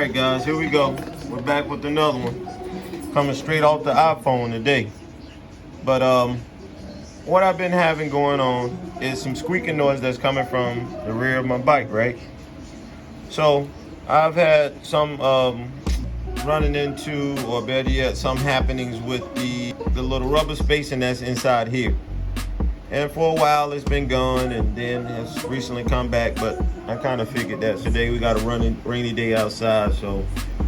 Alright guys, here we go. We're back with another one. Coming straight off the iPhone today. But what I've been having going on is some squeaking noise that's coming from the rear of my bike, right? So I've had some running into, or better yet, some happenings with the little rubber spacing that's inside here. And for a while it's been gone, and then it's recently come back, but I kind of figured that today we got a rainy day outside, so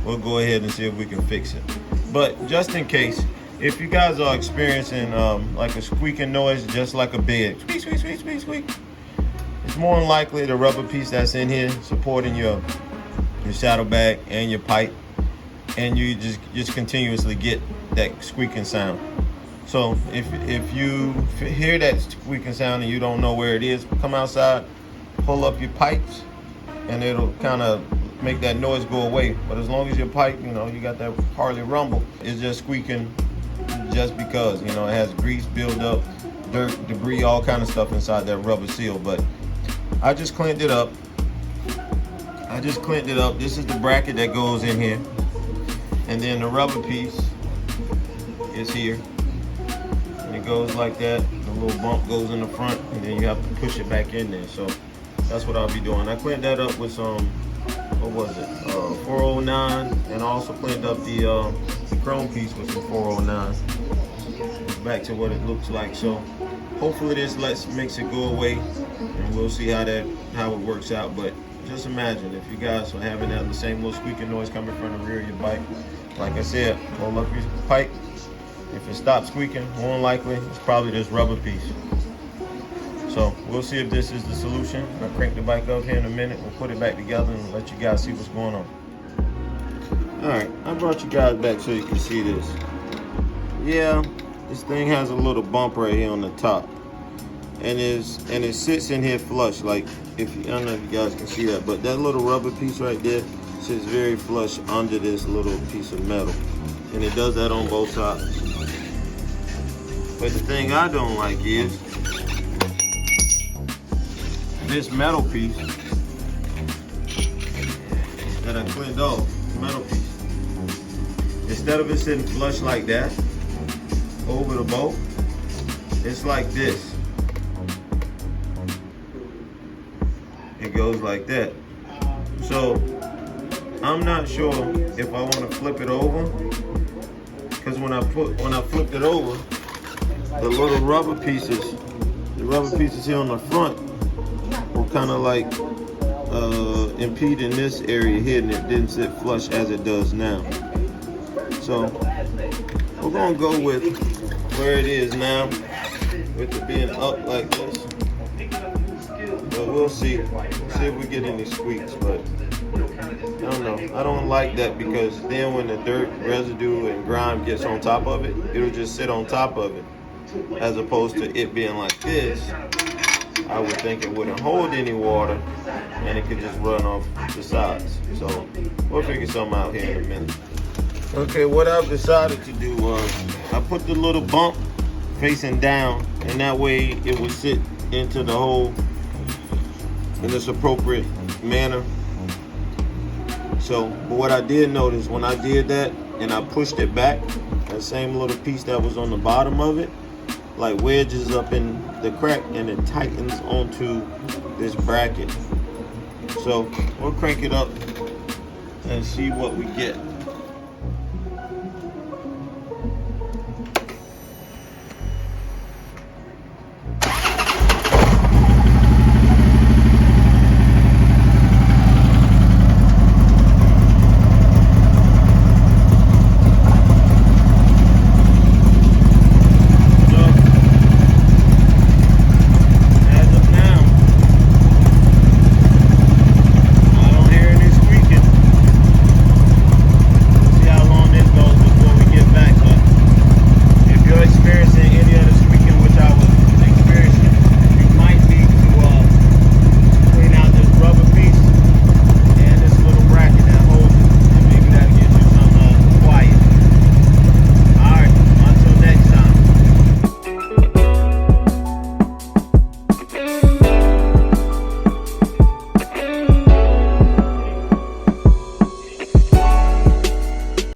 we'll go ahead and see if we can fix it. But just in case, if you guys are experiencing like a squeaking noise, just like a bed, squeak, squeak, squeak, squeak, squeak, it's more than likely the rubber piece that's in here supporting your saddlebag and your pipe, and you just continuously get that squeaking sound. So if you hear that squeaking sound and you don't know where it is, come outside, pull up your pipes, and it'll kind of make that noise go away. But as long as your pipe, you got that hardly rumble, it's just squeaking just because, it has grease buildup, dirt, debris, all kind of stuff inside that rubber seal. But I just cleaned it up. This is the bracket that goes in here. And then the rubber piece is here. And it goes like that. The little bump goes in the front, and then you have to push it back in there. So that's what I'll be doing. I cleaned that up with some, 409, and I also cleaned up the chrome piece with some 409. Back to what it looks like. So hopefully this makes it go away, and we'll see how it works out. But just imagine if you guys are having the same little squeaking noise coming from the rear of your bike. Like I said, pull up your pipe. If it stops squeaking, more than likely it's probably this rubber piece. So we'll see if this is the solution. I'll crank the bike up here in a minute. We'll put it back together and let you guys see what's going on. Alright, I brought you guys back so you can see this. Yeah, this thing has a little bump right here on the top. And it sits in here flush. Like, I don't know if you guys can see that, but that little rubber piece right there sits very flush under this little piece of metal. And it does that on both sides. But the thing I don't like is this metal piece that I cleaned off, metal piece. Instead of it sitting flush like that over the bolt, it's like this. It goes like that. So I'm not sure if I want to flip it over, because when I flipped it over, the little rubber pieces here on the front will kind of like impede in this area here, and it didn't sit flush as it does now. So we're gonna go with where it is now, with it being up like this. But we'll see if we get any squeaks. But I don't know. I don't like that, because then when the dirt, residue, and grime gets on top of it, it'll just sit on top of it. As opposed to it being like this, I would think it wouldn't hold any water, and it could just run off the sides. So we'll figure something out here in a minute. Okay, what I've decided to do was I put the little bump facing down, and that way it would sit into the hole in this appropriate manner. So, but what I did notice when I did that and I pushed it back, that same little piece that was on the bottom of it, like wedges up in the crack, and it tightens onto this bracket. So we'll crank it up and see what we get.